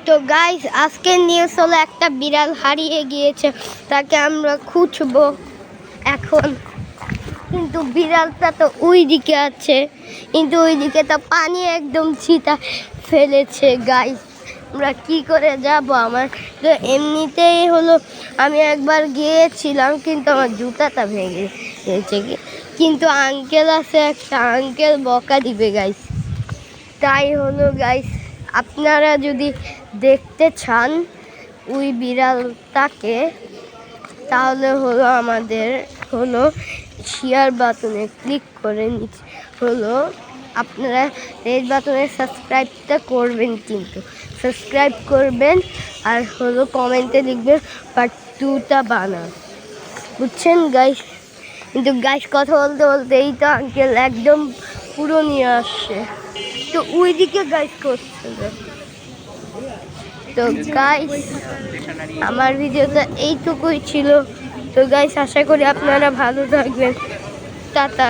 তো গাইস আজকের নিউজ হলো একটা বিড়াল হারিয়ে গিয়েছে, তাকে আমরা খুঁজবো এখন। কিন্তু বিড়ালটা তো ওই দিকে আছে, কিন্তু ওই দিকে তো পানি একদম ছিটা ফেলেছে। গাইস আমরা কি করে যাব? আমার তো এমনিতেই হলো আমি একবার গিয়েছিলাম, কিন্তু আমার জুতাটা ভেঙে গেছে। কিন্তু আঙ্কেল আছে, একটা আঙ্কেল বকা দিবে গাইস। তাই হলো গাইস, আপনারা যদি দেখতে চান ওই বিড়ালটাকে, তাহলে হলো আমাদের হলো শেয়ার বাটনে ক্লিক করে নিচে হলো আপনারা রেড বাটনে সাবস্ক্রাইবটা করবেন, কিন্তু সাবস্ক্রাইব করবেন আর হলো কমেন্টে লিখবেন পার্ট 2টা বানান, বুঝছেন গাইস? কিন্তু গাইস কথা বলতে বলতে এই তো আঙ্কেল একদম পুরো নিয়ে আসছে। তো ওই দিকে গাইস করছে। তো গাইস আমার ভিডিওটা এইটুকুই ছিল। তো গাইস আশা করি আপনারা ভালো থাকবেন। টাটা।